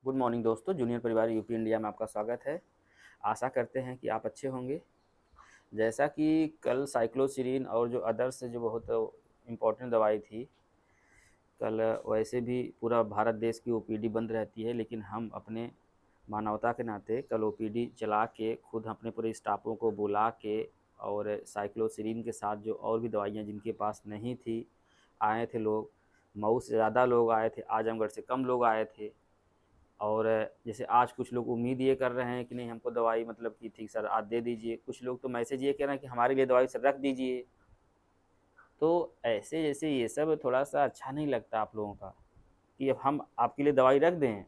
Good morning दोस्तों, junior परिवार UP India में आपका स्वागत है। आशा करते हैं कि आप अच्छे होंगे। जैसा कि कल साइक्लोसिरीन और जो अदर्स जो बहुत इम्पोर्टेंट दवाई थी, कल वैसे भी पूरा भारत देश की ओपीडी बंद रहती है, लेकिन हम अपने मानवता के नाते कल ओपीडी चला के खुद अपने पूरे स्टाफों को बुला के और साइक्लोसिरीन के साथ जो और भी दवाइयाँ जिनके पास नहीं थी, आए थे लोग। मऊ से ज़्यादा लोग आए थे, आजमगढ़ से कम लोग आए थे। और जैसे आज कुछ लोग उम्मीद ये कर रहे हैं कि नहीं हमको दवाई मतलब कि ठीक सर आज दे दीजिए, कुछ लोग तो मैसेज ये कह रहे हैं कि हमारे लिए दवाई सर रख दीजिए। तो ऐसे जैसे ये सब थोड़ा सा अच्छा नहीं लगता आप लोगों का कि अब हम आपके लिए दवाई रख दें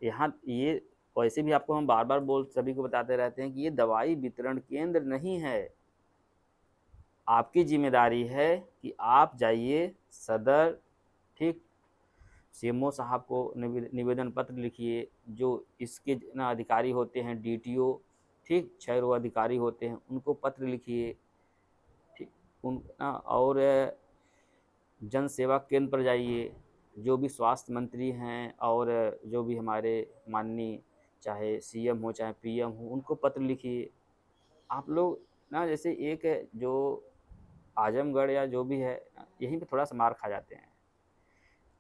यहाँ। ये वैसे भी आपको हम बार बार बोल सभी को बताते रहते हैं कि ये दवाई वितरण केंद्र नहीं है। आपकी जिम्मेदारी है कि आप जाइए सदर, ठीक, सीएमओ साहब को निवेदन पत्र लिखिए। जो इसके ना अधिकारी होते हैं डीटीओ, ठीक, 6 अधिकारी होते हैं उनको पत्र लिखिए, ठीक, उन ना और जन सेवा केंद्र पर जाइए। जो भी स्वास्थ्य मंत्री हैं और जो भी हमारे माननीय चाहे सीएम हो चाहे पीएम हो उनको पत्र लिखिए। आप लोग ना जैसे एक जो आजमगढ़ या जो भी है यहीं पे थोड़ा सा मार खा जाते हैं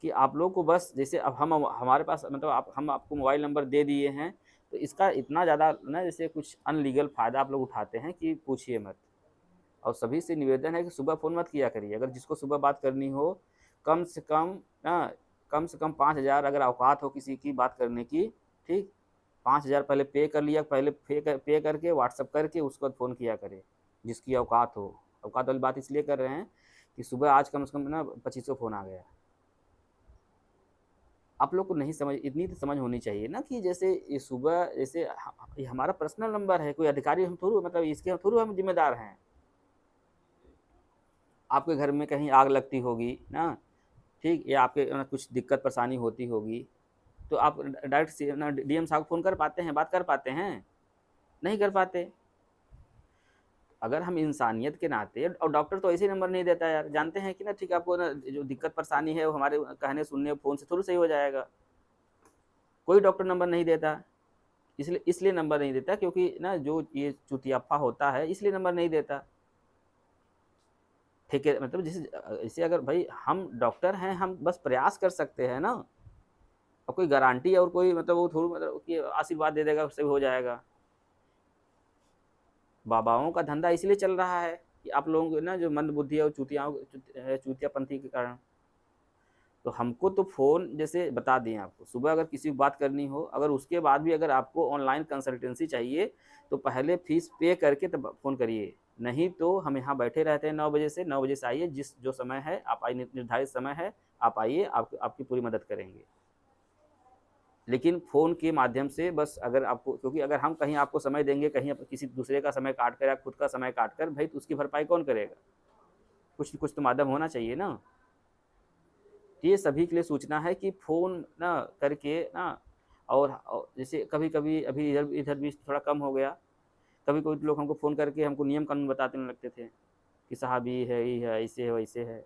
कि आप लोग को बस जैसे अब हम हमारे पास मतलब हम आपको मोबाइल नंबर दे दिए हैं, तो इसका इतना ज़्यादा ना जैसे कुछ अनलीगल फ़ायदा आप लोग उठाते हैं कि पूछिए मत। और सभी से निवेदन है कि सुबह फ़ोन मत किया करिए। अगर जिसको सुबह बात करनी हो, कम से कम ना कम से कम 5,000 अगर औकात हो किसी की बात करने की, ठीक, 5,000 पहले पे कर लिया, पहले पे करके व्हाट्सअप करके उसके बाद फ़ोन किया करे जिसकी औकात हो। औकात वाली बात इसलिए कर रहे हैं कि सुबह आज कम से कम ना 2500 फ़ोन आ गया। आप लोग को नहीं समझ, इतनी तो समझ होनी चाहिए ना कि जैसे ये सुबह जैसे ये हमारा पर्सनल नंबर है, कोई अधिकारी हम थोड़ी मतलब इसके हम थोड़ी हम जिम्मेदार हैं। आपके घर में कहीं आग लगती होगी ना, ठीक, या आपके ना कुछ दिक्कत परेशानी होती होगी, तो आप डायरेक्ट ना डीएम साहब को फ़ोन कर पाते हैं, बात कर पाते हैं? नहीं कर पाते। अगर हम इंसानियत के नाते, और डॉक्टर तो ऐसे ही नंबर नहीं देता यार, जानते हैं कि ना, ठीक, आपको ना जो दिक्कत परेशानी है वो हमारे कहने सुनने फ़ोन से थोड़ी सही हो जाएगा। कोई डॉक्टर नंबर नहीं देता। इसलिए इसलिए नंबर नहीं देता क्योंकि ना जो ये चुतियाप्पा होता है इसलिए नंबर नहीं देता। ठीक है, मतलब जैसे जैसे अगर भाई हम डॉक्टर हैं, हम बस प्रयास कर सकते हैं ना। और कोई गारंटी और कोई मतलब वो थोड़ी मतलब कि आशीर्वाद दे देगा उससे भी हो जाएगा। बाबाओं का धंधा इसलिए चल रहा है कि आप लोगों को ना जो मंदबुद्धि है और चूतियापंथी के कारण। तो हमको तो फ़ोन जैसे बता दिए आपको, सुबह अगर किसी को बात करनी हो, अगर उसके बाद भी अगर आपको ऑनलाइन कंसल्टेंसी चाहिए, तो पहले फ़ीस पे करके तब फ़ोन करिए। नहीं तो हम यहाँ बैठे रहते हैं 9 बजे से, 9 बजे से आइए, जिस जो समय है आप आइए, निर्धारित समय है, आप आइए, आपकी पूरी मदद करेंगे। लेकिन फ़ोन के माध्यम से बस अगर आपको, क्योंकि अगर हम कहीं आपको समय देंगे, कहीं किसी दूसरे का समय काट कर या खुद का समय काट कर, भाई तो उसकी भरपाई कौन करेगा? कुछ न कुछ तो माध्यम होना चाहिए ना। ये सभी के लिए सूचना है कि फ़ोन ना करके ना, और जैसे कभी-कभी अभी इधर इधर भी थोड़ा कम हो गया। कभी-कभी लोग हमको फ़ोन करके हमको नियम कानून बताने लगते थे कि साहब ये है, ऐसे है, वैसे है।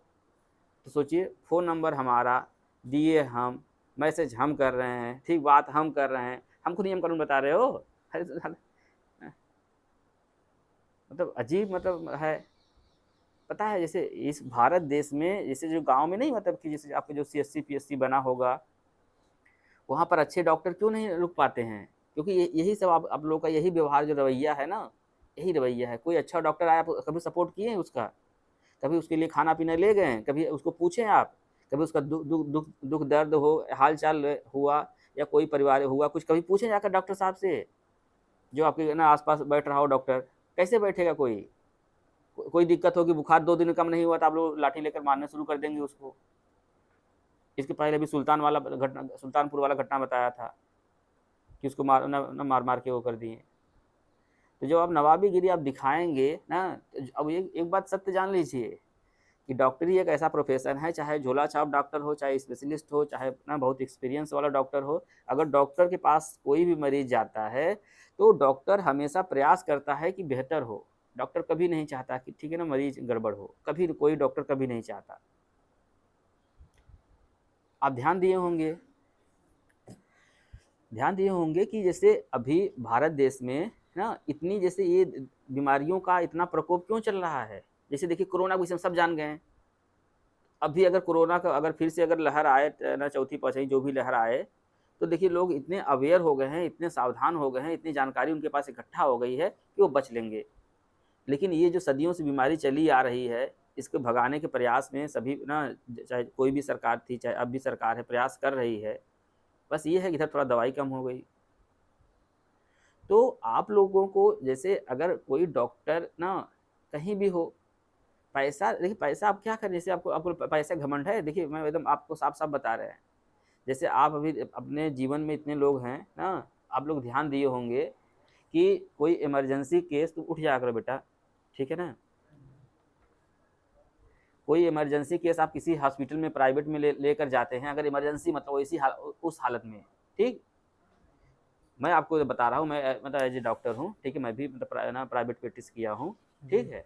तो सोचिए, फ़ोन नंबर हमारा दिए हम, मैसेज हम कर रहे हैं, ठीक, बात हम कर रहे हैं, हमको नियम कानून बता रहे हो? अरे साला, मतलब अजीब मतलब है। पता है जैसे इस भारत देश में जैसे जो गाँव में नहीं, मतलब कि जैसे आपके जो सीएससी, पीएससी बना होगा, वहाँ पर अच्छे डॉक्टर क्यों नहीं रुक पाते हैं? क्योंकि यही सब आप लोगों का यही व्यवहार जो रवैया है ना, यही रवैया है। कोई अच्छा डॉक्टर आया, आप कभी सपोर्ट किए हैं उसका? कभी उसके लिए खाना-पीना ले गए हैं? कभी उसको पूछे आप? कभी उसका दुःख दर्द हो, हाल-चाल हुआ, या कोई परिवार हुआ कुछ, कभी पूछे जाकर डॉक्टर साहब से? जो आपके ना आस-पास बैठ रहा हो डॉक्टर, कैसे बैठेगा कोई? कोई दिक्कत होगी, बुखार 2 दिन में कम नहीं हुआ तो आप लोग लाठी लेकर मारना शुरू कर देंगे उसको। इसके पहले अभी सुल्तानपुर वाला घटना बताया था कि उसको मार-मार के वो कर दिए। तो जब आप नवाबीगिरी आप दिखाएँगे ना, तो अब एक बात सत्य जान लीजिए कि डॉक्टरी एक ऐसा प्रोफ़ेशन है, चाहे झोला-छाप डॉक्टर हो, चाहे स्पेशलिस्ट हो, चाहे ना बहुत एक्सपीरियंस वाला डॉक्टर हो, अगर डॉक्टर के पास कोई भी मरीज़ जाता है, तो डॉक्टर हमेशा प्रयास करता है कि बेहतर हो। डॉक्टर कभी नहीं चाहता कि ठीक है ना मरीज़ गड़बड़ हो, कभी कोई डॉक्टर कभी नहीं चाहता। आप ध्यान दिए होंगे कि जैसे अभी भारत देश में ना इतनी जैसे ये बीमारियों का इतना प्रकोप क्यों चल रहा है। जैसे देखिए कोरोना को सब जान गए हैं। अभी अगर कोरोना का अगर फिर से अगर लहर आए ना, चौथी पांचवी जो भी लहर आए, तो देखिए लोग इतने अवेयर हो गए हैं, इतने सावधान हो गए हैं, इतनी जानकारी उनके पास इकट्ठा हो गई है कि वो बच लेंगे। लेकिन ये जो सदियों से बीमारी चली आ रही है, इसको भगाने के प्रयास में सभी ना, चाहे कोई भी सरकार थी, चाहे अब भी सरकार है, प्रयास कर रही है। बस ये है कि इधर थोड़ा दवाई कम हो गई। तो आप लोगों को जैसे अगर कोई डॉक्टर ना कहीं भी हो, पैसा देखिए, पैसा आप क्या करें, जैसे आपको आपको पैसा घमंड है, देखिए मैं एकदम आपको साफ-साफ बता रहे हैं। जैसे आप अभी अपने जीवन में इतने लोग हैं ना, आप लोग ध्यान दिए होंगे कि कोई इमरजेंसी केस, तो उठ जाया करो बेटा, ठीक है ना? कोई इमरजेंसी केस आप किसी हॉस्पिटल में प्राइवेट में लेकर जाते हैं, अगर इमरजेंसी मतलब ऐसी उस हालत में, ठीक? मैं आपको बता रहा हूँ, मैं मतलब एज ए डॉक्टर हूँ, ठीक है? मैं भी मतलब ना प्राइवेट प्रैक्टिस किया हूँ, ठीक है?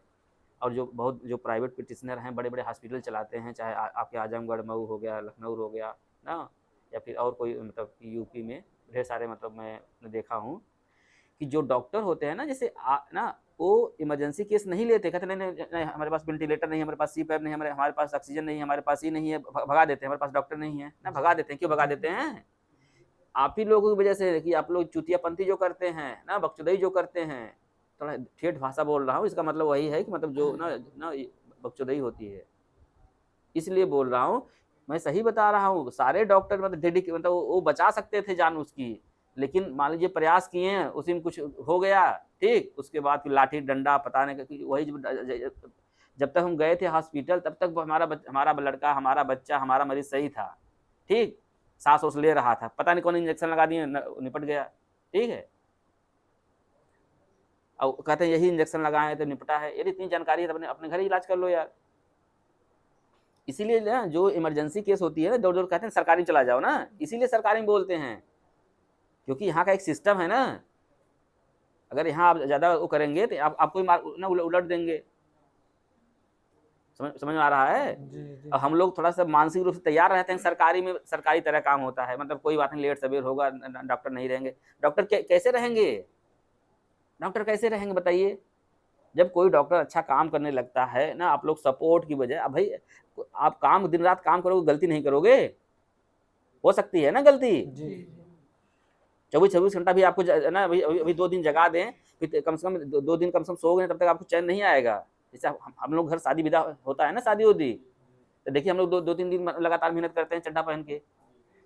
और जो बहुत जो प्राइवेट प्रैक्टिशनर हैं, बड़े-बड़े हॉस्पिटल चलाते हैं, चाहे आपके आजमगढ़, मऊ हो गया, लखनऊ हो गया ना, या फिर और कोई मतलब यूपी में ढेर सारे, मतलब मैं देखा हूँ कि जो डॉक्टर होते हैं ना, जैसे ना वो इमरजेंसी केस नहीं लेते, कहते नहीं, नहीं, नहीं हमारे पास वेंटिलेटर नहीं है, हमारे पास सीपैप नहीं है, हमारे पास ऑक्सीजन नहीं है, हमारे पास ये नहीं है, भगा देते हैं, हमारे पास डॉक्टर नहीं है ना, भगा देते हैं। क्यों भगा देते हैं? आप ही लोगों की वजह से, कि आप लोग चूतियापंथी जो करते हैं ना, बकचोदी जो करते हैं, थोड़ा ठेठ भाषा बोल रहा हूँ, इसका मतलब वही है कि मतलब जो ना बकचोदी होती है, इसलिए बोल रहा हूँ। मैं सही बता रहा हूँ, सारे डॉक्टर मतलब मतलब वो बचा सकते थे जान उसकी, लेकिन मान लीजिए प्रयास किए हैं, उसी में कुछ हो गया, ठीक? उसके बाद फिर लाठी डंडा पता नहीं, वही जब तक हम गए थे हॉस्पिटल, तब तक हमारा लड़का, हमारा बच्चा, हमारा मरीज सही था, ठीक? सांस ओस ले रहा था, पता नहीं कौन इंजेक्शन लगा दिए, निपट गया, ठीक है? और कहते हैं यही इंजेक्शन लगाए तो निपटा है। यदि इतनी जानकारी है तो अपने घर ही इलाज कर लो यार। इसीलिए ना जो इमरजेंसी केस होती है ना, दौड़ दौड़ कहते हैं सरकारी चला जाओ ना, इसीलिए सरकारी में बोलते हैं, क्योंकि यहाँ का एक सिस्टम है ना। अगर यहाँ आप ज़्यादा वो करेंगे तो आपको ही ना उलट देंगे। समझ में आ रहा है? और हम लोग थोड़ा सा मानसिक रूप से तैयार रहते हैं, सरकारी में सरकारी तरह काम होता है, मतलब कोई बात नहीं, लेट सवेर होगा, डॉक्टर नहीं रहेंगे। डॉक्टर कैसे रहेंगे? डॉक्टर कैसे रहेंगे बताइए? जब कोई डॉक्टर अच्छा काम करने लगता है ना, आप लोग सपोर्ट की बजाय, अब भाई आप काम दिन रात काम करोगे, गलती नहीं करोगे? हो सकती है ना गलती? 24-24 घंटा भी आपको ना अभी 2 दिन जगा दें, फिर कम से कम 2 दिन कम से कम सोओगे, तब तक आपको चैन नहीं आएगा। जैसे हम लोग घर शादी विदा होता है ना, शादी होती, तो देखिए हम लोग 2-3 दिन लगातार मेहनत करते हैं चड्ढा पहन के,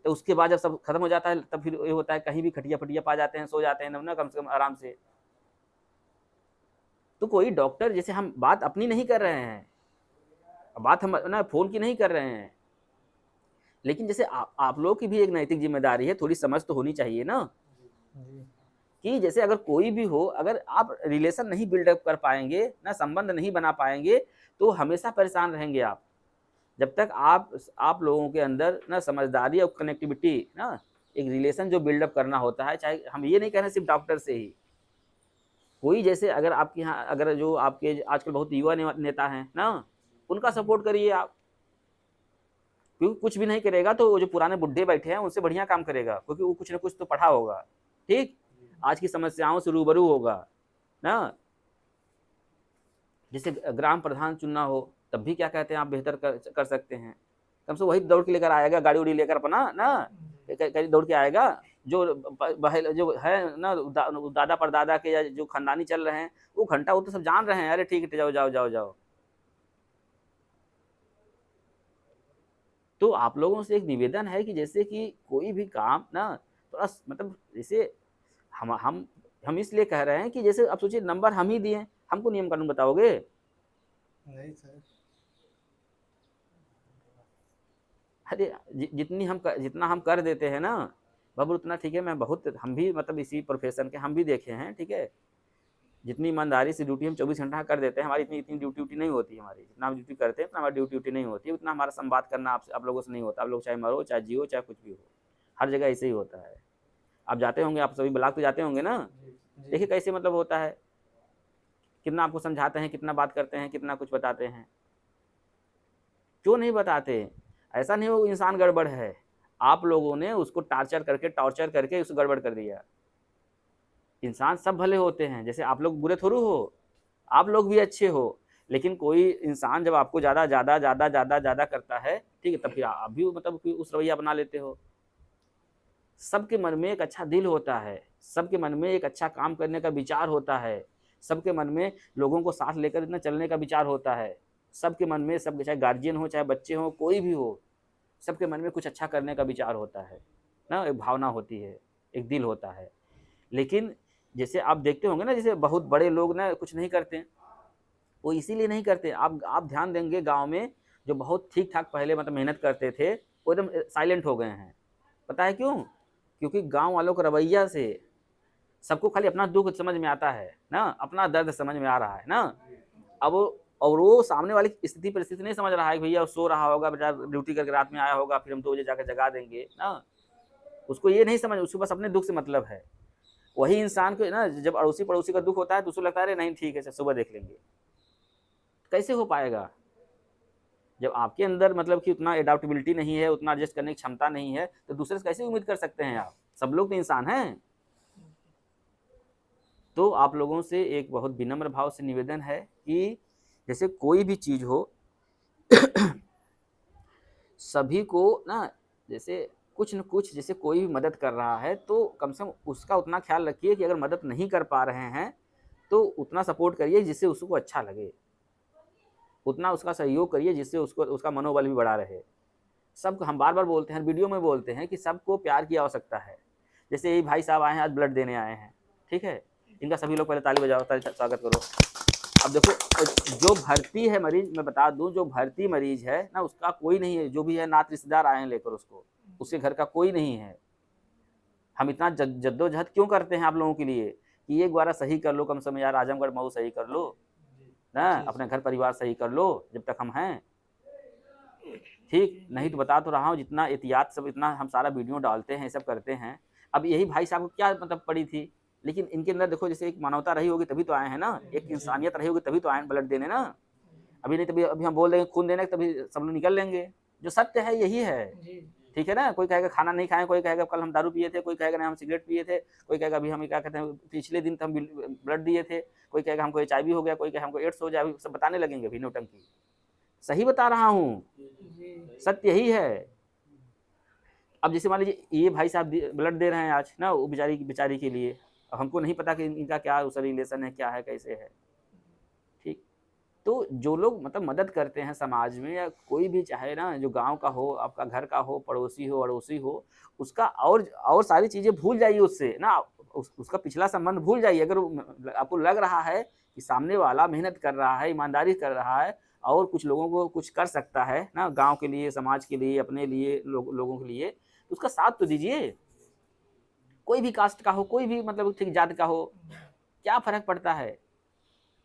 तो उसके बाद जब सब खत्म हो जाता है, तब फिर ये होता है कहीं भी खटिया-फटिया पा जाते हैं, सो जाते हैं ना कम से कम आराम से। तो कोई डॉक्टर, जैसे हम बात अपनी नहीं कर रहे हैं, बात हम ना फ़ोन की नहीं कर रहे हैं, लेकिन जैसे आप लोगों की भी एक नैतिक ज़िम्मेदारी है, थोड़ी समझ तो होनी चाहिए ना, कि जैसे अगर कोई भी हो, अगर आप रिलेशन नहीं बिल्डअप कर पाएँगे, ना संबंध नहीं बना पाएँगे, तो हमेशा परेशान रहेंगे आप। जब तक आप लोगों के अंदर ना समझदारी और कनेक्टिविटी ना, एक रिलेशन जो बिल्डअप करना होता है, चाहे हम ये नहीं कह रहे सिर्फ़ डॉक्टर से ही, कोई जैसे अगर आपके यहाँ, अगर जो आपके आजकल बहुत युवा नेता हैं ना, उनका सपोर्ट करिए आप। क्योंकि कुछ भी नहीं करेगा तो वो जो पुराने बुड्ढे बैठे हैं उनसे बढ़िया काम करेगा, क्योंकि वो कुछ ना कुछ तो पढ़ा होगा, ठीक? आज की समस्याओं से रूबरू होगा ना। जैसे ग्राम प्रधान चुनना हो, तब भी क्या कहते हैं, आप बेहतर कर सकते हैं। कम से वही दौड़ के लेकर आएगा, गाड़ी उड़ी लेकर अपना ना, कहीं दौड़ के आएगा। जो जो है ना, दादा परदादा के या जो खानदानी चल रहे हैं, वो घंटा वो तो सब जान रहे हैं, अरे ठीक है, जाओ जाओ जाओ जाओ। तो आप लोगों से एक निवेदन है कि जैसे कि कोई भी काम ना, थोड़ा मतलब जैसे हम इसलिए कह रहे हैं कि जैसे अब सोचिए नंबर हम ही दिए, हमको नियम कानून बताओगे? नहीं सर। अरे जितना हम कर देते हैं ना बाबू, उतना ठीक है। मैं बहुत, हम भी मतलब इसी प्रोफेशन के हम भी देखे हैं, ठीक है? जितनी ईमानदारी से ड्यूटी हम 24 घंटा कर देते हैं, हमारी इतनी ड्यूटी नहीं होती हमारी, जितना हम ड्यूटी करते हैं उतना हमारी ड्यूटी नहीं होती, उतना हमारा संवाद करना आप लोगों से नहीं होता। आप लोग चाहे मरो, चाहे जियो, चाहे कुछ भी हो, हर जगह ऐसे ही होता है। आप जाते होंगे, आप सभी ब्लॉक पे जाते होंगे ना, देखिए कैसे मतलब होता है, कितना आपको समझाते हैं, कितना बात करते हैं, कितना कुछ बताते हैं। क्यों नहीं बताते? ऐसा नहीं वो इंसान गड़बड़ है, आप लोगों ने उसको टॉर्चर करके उसको गड़बड़ कर दिया। इंसान सब भले होते हैं, जैसे आप लोग बुरे थोड़ू हो, आप लोग भी अच्छे हो, लेकिन कोई इंसान जब आपको ज़्यादा करता है, ठीक है, तब फिर आप भी मतलब कि उस रवैया अपना लेते हो। सबके मन में एक अच्छा दिल होता है, सबके मन में एक अच्छा काम करने का विचार होता है, सबके मन में लोगों को साथ लेकर इतना चलने का विचार होता है, सबके मन में, सब चाहे गार्जियन हो चाहे बच्चे हो कोई भी हो, सबके मन में कुछ अच्छा करने का विचार होता है ना, एक भावना होती है, एक दिल होता है। लेकिन जैसे आप देखते होंगे ना, जैसे बहुत बड़े लोग ना कुछ नहीं करते, वो इसीलिए नहीं करते, आप ध्यान देंगे गांव में जो बहुत ठीक ठाक पहले मतलब मेहनत करते थे वो एकदम साइलेंट हो गए हैं। पता है क्यों? क्योंकि गांव वालों का रवैया से सबको खाली अपना दुख समझ में आता है ना, अपना दर्द समझ में आ रहा है ना। अब और वो सामने वाली स्थिति परिस्थिति नहीं समझ रहा है कि भैया सो रहा होगा बेचारा, ड्यूटी करके रात में आया होगा, फिर हम 2 बजे जाकर जगा देंगे ना, उसको ये नहीं समझ, उसको बस अपने दुख से मतलब है। वही इंसान को ना जब अड़ोसी पड़ोसी का दुख होता है तो उसको लगता है अरे नहीं ठीक है सुबह देख लेंगे। कैसे हो पाएगा जब आपके अंदर मतलब कि उतना एडाप्टेबिलिटी नहीं है, उतना एडजस्ट करने की क्षमता नहीं है, तो दूसरे से कैसे उम्मीद कर सकते हैं आप? सब लोग तो इंसान हैं। तो आप लोगों से एक बहुत विनम्र भाव से निवेदन है कि जैसे कोई भी चीज़ हो सभी को ना, जैसे कुछ न कुछ, जैसे कोई भी मदद कर रहा है तो कम से कम उसका उतना ख्याल रखिए कि अगर मदद नहीं कर पा रहे हैं तो उतना सपोर्ट करिए जिससे उसको अच्छा लगे, उतना उसका सहयोग करिए जिससे उसको उसका मनोबल भी बढ़ा रहे। सब हम बार बार बोलते हैं, वीडियो में बोलते हैं कि सबको प्यार की आवश्यकता है। जैसे यही भाई साहब आए हैं, आज ब्लड देने आए हैं, ठीक है, इनका सभी लोग पहले ताली बजाओ, स्वागत करो। अब देखो जो भर्ती है मरीज, मैं बता दूं, जो भर्ती मरीज है ना उसका कोई नहीं है, जो भी है नात रिश्तेदार आए हैं लेकर उसको, उसके घर का कोई नहीं है। हम इतना जद्दोजहद क्यों करते हैं आप लोगों के लिए कि एक बार सही कर लो, कम से कम यार आजमगढ़ मऊ सही कर लो ना, अपने घर परिवार सही कर लो जब तक हम हैं, ठीक। नहीं तो बता तो रहा हूँ, जितना एहतियात सब, इतना हम सारा वीडियो डालते हैं, सब करते हैं। अब यही भाई साहब को क्या मतलब पड़ी थी, लेकिन इनके अंदर देखो जैसे एक मानवता रही होगी तभी तो आए हैं ना, एक इंसानियत रही होगी तभी तो आए हैं ब्लड देने ना। अभी नहीं, तभी अभी हम बोल देंगे खून देने तभी सब लोग निकल लेंगे। जो सत्य है यही है, ठीक है ना। कोई कहेगा खाना नहीं खाए, कोई कहेगा कल हम दारू पिए थे, कोई कहेगा नहीं हम सिगरेट पिए थे, कोई कहेगा अभी हम क्या कहते हैं पिछले दिन तो हम ब्लड दिए थे, कोई कहेगा हमको HIV हो गया, कोई कहेगा हमको एड्स हो जाए, सब बताने लगेंगे अभी नौटंकी। सही बता रहा हूँ, सत्य यही है। अब जैसे मान लीजिए ये भाई साहब ब्लड दे रहे हैं आज ना, वो बेचारी के लिए, अब हमको नहीं पता कि इनका क्या उसका रिलेशन है, क्या है, कैसे है, ठीक। तो जो लोग मतलब मदद करते हैं समाज में, या कोई भी चाहे ना, जो गांव का हो, आपका घर का हो, पड़ोसी हो, अड़ोसी हो, उसका और सारी चीज़ें भूल जाइए उससे ना, उसका पिछला संबंध भूल जाइए। अगर आपको लग रहा है कि सामने वाला मेहनत कर रहा है, ईमानदारी कर रहा है और कुछ लोगों को कुछ कर सकता है ना, गांव के लिए, समाज के लिए, अपने लिए, लोगों के लिए, तो उसका साथ तो दीजिए। कोई भी कास्ट का हो, कोई भी मतलब ठीक जात का हो, क्या फर्क पड़ता है।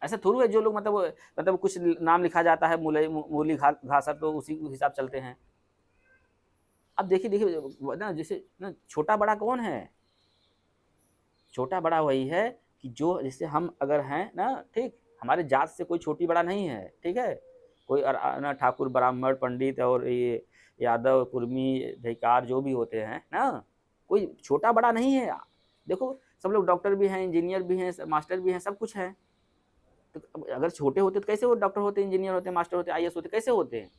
ऐसा थोड़ी है जो लोग मतलब कुछ नाम लिखा जाता है मूली घासर, तो उसी हिसाब चलते हैं। अब देखिए ना, जैसे ना छोटा बड़ा कौन है, छोटा बड़ा वही है कि जो, जैसे हम अगर हैं ना, ठीक, हमारे जात से कोई छोटी बड़ा नहीं है, ठीक है। कोई ना ठाकुर ब्राह्मण पंडित और ये यादव कुर्मी धिकार जो भी होते हैं ना, कोई छोटा बड़ा नहीं है। देखो सब लोग डॉक्टर भी हैं, इंजीनियर भी हैं, मास्टर भी हैं, सब कुछ है। तो अगर छोटे होते तो कैसे वो डॉक्टर होते, इंजीनियर होते, मास्टर होते, IAS होते, कैसे होते हैं?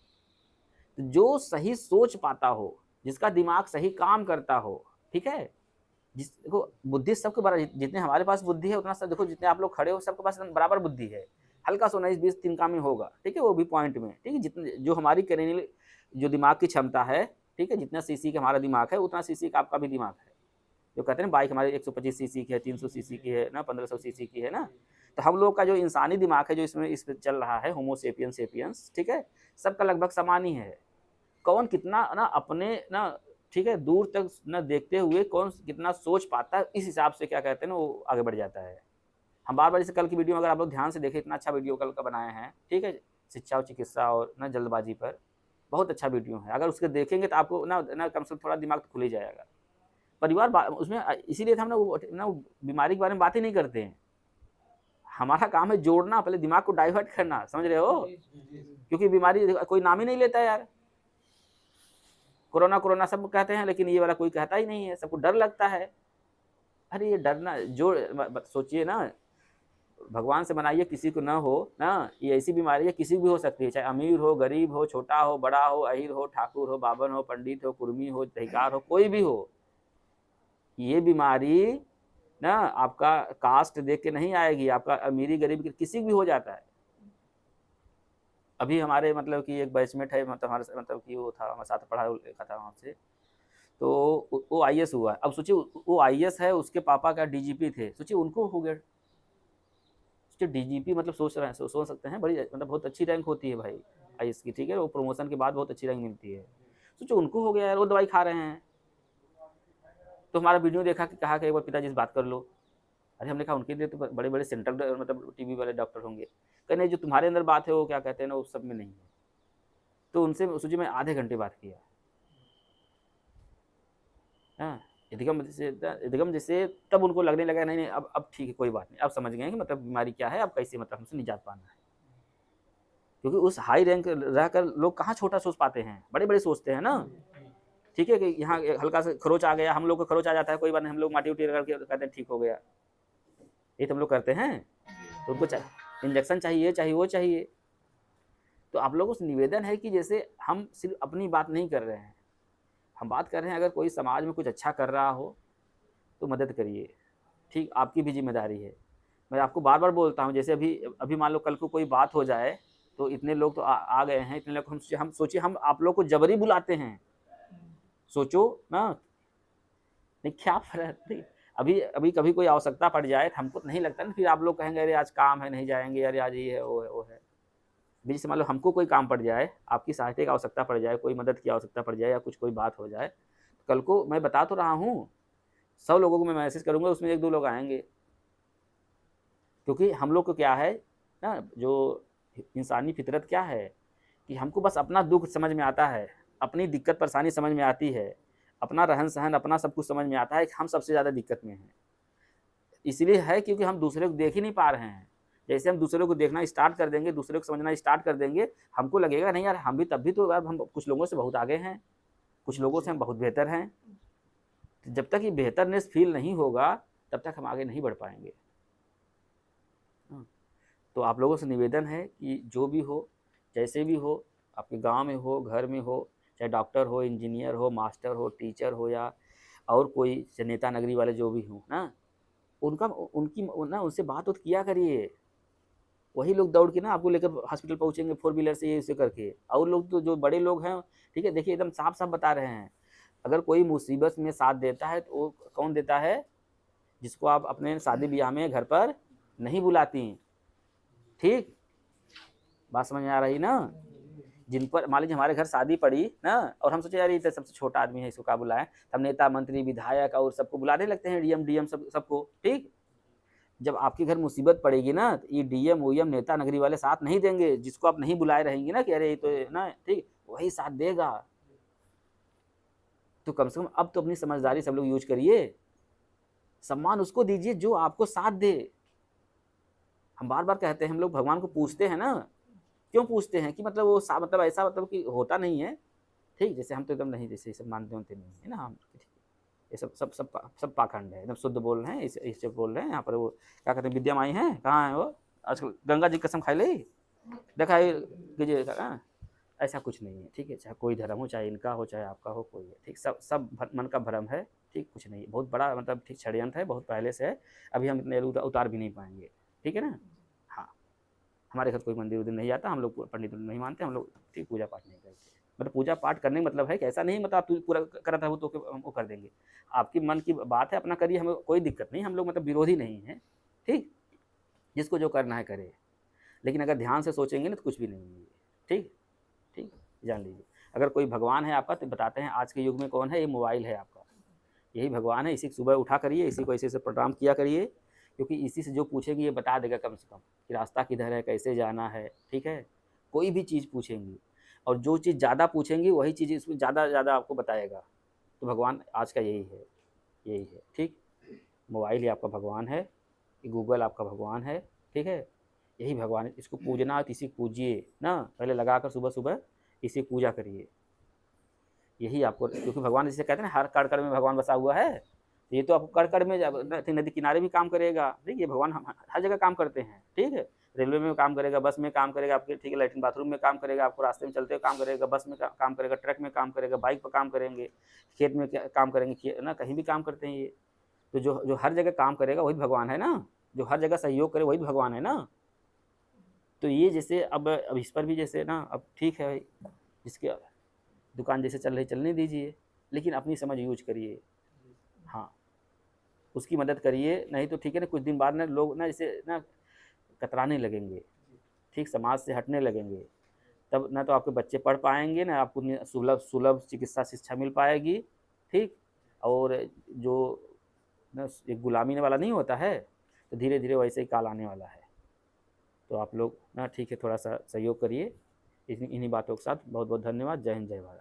तो जो सही सोच पाता हो, जिसका दिमाग सही काम करता हो, ठीक है, देखो बुद्धि सबके बराबर, जितने हमारे पास बुद्धि है उतना सब, देखो जितने आप लोग खड़े हो सबके पास बराबर बुद्धि है। हल्का सा 19-20 तीन काम ही होगा, ठीक है, वो भी पॉइंट में, ठीक है। जितने जो हमारी करने जो दिमाग की क्षमता है, ठीक है, जितना सीसी का हमारा दिमाग है उतना सीसी का आपका भी दिमाग है। जो कहते हैं ना बाइक हमारी 125 सीसी की है, 300 सीसी की है ना, 1500 सीसी की है ना, तो हम लोग का जो इंसानी दिमाग है जो इसमें इस पे चल रहा है, होमो सेपियंस, ठीक है, सबका लगभग समान ही है। कौन कितना ना अपने ना, ठीक है, दूर तक न देखते हुए कौन कितना सोच पाता है, इस हिसाब से क्या कहते हैं ना वो आगे बढ़ जाता है। हम बार बार जैसे कल की वीडियो अगर आप लोग ध्यान से देखें, इतना अच्छा वीडियो कल का बनाए हैं, ठीक है, शिक्षा और चिकित्सा और ना जल्दबाजी पर, बहुत अच्छा वीडियो है। अगर उसके देखेंगे तो आपको ना कम से कम थोड़ा दिमाग तो खुल ही जाएगा। परिवार उसमें इसीलिए हम ना बीमारी के बारे में बात ही नहीं करते हैं। हमारा काम है जोड़ना, पहले दिमाग को डाइवर्ट करना, समझ रहे हो, क्योंकि बीमारी कोई नाम ही नहीं लेता यार। कोरोना कोरोना सब कहते हैं, लेकिन ये वाला कोई कहता ही नहीं है, सबको डर लगता है। अरे ये डरना जो सोचिए ना, भगवान से मनाइए किसी को ना हो ना, ये ऐसी बीमारी है किसी को भी हो सकती है, चाहे अमीर हो, गरीब हो, छोटा हो, बड़ा हो, अहीर हो, ठाकुर हो, बावन हो, पंडित हो, कुर्मी हो, दहीकार हो, कोई भी हो। ये बीमारी ना आपका कास्ट देख के नहीं आएगी, आपका अमीरी गरीब किसी भी हो जाता है। अभी हमारे मतलब कि एक बैचमेट है, मतलब हमारे मतलब कि वो था हमारे साथ पढ़ा लिखा था वहाँ से, तो वो आईएएस हुआ है। अब सोचिए वो आईएएस है, उसके पापा का डीजीपी थे, सोचिए उनको हो गया। सोचिए डीजीपी मतलब सोच रहे हैं, सोच सकते हैं, बड़ी मतलब बहुत अच्छी रैंक होती है भाई आईएएस की, ठीक है, वो प्रमोशन के बाद बहुत अच्छी रैंक मिलती है। सोचिए उनको हो गया यार, वो दवाई खा रहे हैं। तो हमारा वीडियो देखा कि कहा कि एक बार पिताजी से बात कर लो। अरे हमने कहा उनके लिए तो बड़े बड़े सेंट्रल मतलब टीबी वाले डॉक्टर होंगे। कहीं नहीं, जो तुम्हारे अंदर बात है वो क्या कहते हैं ना, उस सब में नहीं है। तो उनसे सोचिए मैं आधे घंटे बात किया। हाँ, एकदम जैसे तब उनको लगने लगा नहीं नहीं अब ठीक है, कोई बात नहीं, अब समझ गए कि मतलब बीमारी क्या है, अब कैसे मतलब हमसे निजात पाना है। क्योंकि उस हाई रैंक रहकर लोग कहाँ छोटा सोच पाते हैं, बड़े बड़े सोचते हैं ना। ठीक है कि यहाँ हल्का सा खरोच आ गया, हम लोग को खरोच आ जाता है, कोई बात नहीं, हम लोग माटी उटी करके कहते हैं ठीक हो गया, ये तो हम लोग करते हैं। तो उनको इंजेक्शन चाहिए, चाहिए वो चाहिए। तो आप लोगों से निवेदन है कि जैसे हम सिर्फ अपनी बात नहीं कर रहे हैं, हम बात कर रहे हैं, अगर कोई समाज में कुछ अच्छा कर रहा हो तो मदद करिए, ठीक, आपकी भी जिम्मेदारी है। मैं आपको बार बार बोलता हूँ, जैसे अभी अभी मान लो कल को कोई बात हो जाए, तो इतने लोग तो आ गए हैं, इतने लोग हम सोचिए हम आप लोग को जबरी बुलाते हैं, सोचो ना। नहीं क्या फर्क नहीं, अभी अभी कभी कोई आवश्यकता पड़ जाए तो हमको नहीं लगता ना, फिर आप लोग कहेंगे अरे आज काम है नहीं जाएंगे, अरे आज ये है वो है। बीच से मान लो हमको कोई काम पड़ जाए, आपकी सहायता की आवश्यकता पड़ जाए, कोई मदद की आवश्यकता पड़ जाए, या कुछ कोई बात हो जाए, कल को मैं बता तो रहा हूँ 100 लोगों को मैं मैसेज करूँगा, उसमें 1-2 लोग आएंगे। क्योंकि हम लोग को क्या है ना, जो इंसानी फितरत क्या है कि हमको बस अपना दुख समझ में आता है, अपनी दिक्कत परेशानी समझ में आती है, अपना रहन सहन अपना सब कुछ समझ में आता है कि हम सबसे ज़्यादा दिक्कत में हैं। इसलिए है क्योंकि हम दूसरे को देख ही नहीं पा रहे हैं। जैसे हम दूसरे को देखना स्टार्ट कर देंगे, दूसरे को समझना स्टार्ट कर देंगे, हमको लगेगा नहीं यार हम भी तब भी तो यार हम कुछ लोगों से बहुत आगे हैं, कुछ लोगों से हम बहुत बेहतर हैं। तो जब तक ये बेहतरनेस फील नहीं होगा तब तक हम आगे नहीं बढ़ पाएंगे। तो आप लोगों से निवेदन है कि जो भी हो, जैसे भी हो, आपके गांव में हो, घर में हो, चाहे डॉक्टर हो, इंजीनियर हो, मास्टर हो, टीचर हो, या और कोई नेता नगरी वाले जो भी हों ना, उनका उनकी ना उनसे बात उत किया करिए। वही लोग दौड़ के ना आपको लेकर हॉस्पिटल पहुंचेंगे 4 व्हीलर से, ये इसे करके। और लोग तो जो बड़े लोग हैं, ठीक है, देखिए एकदम साफ साफ बता रहे हैं, अगर कोई मुसीबत में साथ देता है तो वो कौन देता है, जिसको आप अपने शादी ब्याह में घर पर नहीं बुलाती। ठीक, बात समझ में आ रही ना। जिन पर मान लीजिए हमारे घर शादी पड़ी ना, और हम सोचे यार ये तो सबसे छोटा आदमी है, इसको क्या बुलाएं, हम नेता मंत्री विधायक और सबको बुलाने लगते हैं, डीएम डीएम सबको। ठीक, जब आपके घर मुसीबत पड़ेगी ना, तो ये डीएम ओएम नेता नगरी वाले साथ नहीं देंगे, जिसको आप नहीं बुलाए रहेंगे ना कि अरे ये तो ना, ठीक, वही साथ देगा। तो कम से कम अब तो अपनी समझदारी सब लोग यूज करिए, सम्मान उसको दीजिए जो आपको साथ दे। हम बार बार कहते हैं, हम लोग भगवान को पूछते हैं ना, क्यों पूछते हैं कि मतलब वो मतलब ऐसा मतलब कि होता नहीं है। ठीक, जैसे हम तो एकदम नहीं, जैसे सब मानते होते नहीं है ना हम, ये सब सब सब सब पाखंड है, एकदम शुद्ध बोल रहे हैं, इससे बोल रहे हैं। यहाँ पर वो क्या कहते हैं, विद्या माई हैं, कहाँ है वो आजकल, गंगा जी कसम खाई ली, देखा कीजिए, ऐसा कुछ नहीं है। ठीक है, चाहे कोई धर्म हो, चाहे इनका हो चाहे आपका हो, कोई है, ठीक, सब सब मन का भ्रम है। ठीक, कुछ नहीं, बहुत बड़ा मतलब ठीक षड्यंत्र है, बहुत पहले से है, अभी हम इतने उतार भी नहीं पाएंगे। ठीक है ना। हाँ, हमारे घर कोई मंदिर उदिर नहीं जाता, हम लोग पंडित नहीं मानते, हम लोग ठीक पूजा पाठ नहीं करते। मतलब पूजा पाठ करने का मतलब है कि ऐसा नहीं मतलब आप पूरा करता हो तो वो कर देंगे, आपकी मन की बात है, अपना करिए, हमें कोई दिक्कत नहीं, हम लोग मतलब विरोधी नहीं है। ठीक, जिसको जो करना है करे, लेकिन अगर ध्यान से सोचेंगे ना तो कुछ भी नहीं है। ठीक, ठीक, जान लीजिए, अगर कोई भगवान है आपका तो बताते हैं आज के युग में कौन है, ये मोबाइल है आपका, यही भगवान है। इसी को सुबह उठा करिए, इसी को ऐसे ऐसे प्रणाम किया करिए, क्योंकि इसी से जो पूछेगी ये बता देगा कम से कम कि रास्ता किधर है, कैसे जाना है। ठीक है, कोई भी चीज़ पूछेंगी, और जो चीज़ ज़्यादा पूछेंगी वही चीज़ इसमें ज़्यादा ज़्यादा आपको बताएगा। तो भगवान आज का यही है, यही है। ठीक, मोबाइल ही आपका भगवान है, गूगल आपका भगवान है। ठीक है, यही भगवान है, इसको पूजना है तो इसी को पूजिए ना, पहले लगा कर सुबह सुबह इसी पूजा करिए। यही आपको, क्योंकि भगवान जिसे कहते हैं ना हर कण कण में भगवान बसा हुआ है, तो ये तो आपको कण कण में नदी किनारे भी काम करेगा। ठीक है, भगवान हर जगह काम करते हैं। ठीक है, रेलवे में काम करेगा, बस में काम करेगा आपके, ठीक है, लैट्रिन बाथरूम में काम करेगा आपको, रास्ते में चलते हुए काम करेगा, बस में काम करेगा, ट्रक में काम करेगा, बाइक पर काम करेंगे, खेत में काम करेंगे ना, कहीं भी काम करते हैं ये। तो जो जो हर जगह काम करेगा वही भगवान है ना, जो हर जगह सहयोग करे वही भगवान है ना। तो ये जैसे अब इस पर भी जैसे ना, अब ठीक है भाई, जिसकी दुकान जैसे चल रही चलने दीजिए, लेकिन अपनी समझ यूज करिए। हाँ, उसकी मदद करिए, नहीं तो ठीक है ना, कुछ दिन बाद ना लोग ना जैसे ना कतराने लगेंगे, ठीक, समाज से हटने लगेंगे। तब ना तो आपके बच्चे पढ़ पाएंगे, ना आपको सुलभ सुलभ चिकित्सा शिक्षा मिल पाएगी। ठीक, और जो ना एक गुलामी वाला नहीं होता है, तो धीरे धीरे वैसे ही काल आने वाला है। तो आप लोग ना ठीक है, थोड़ा सा सहयोग करिए इन्हीं बातों के साथ। बहुत बहुत धन्यवाद। जय हिंद, जय भारत।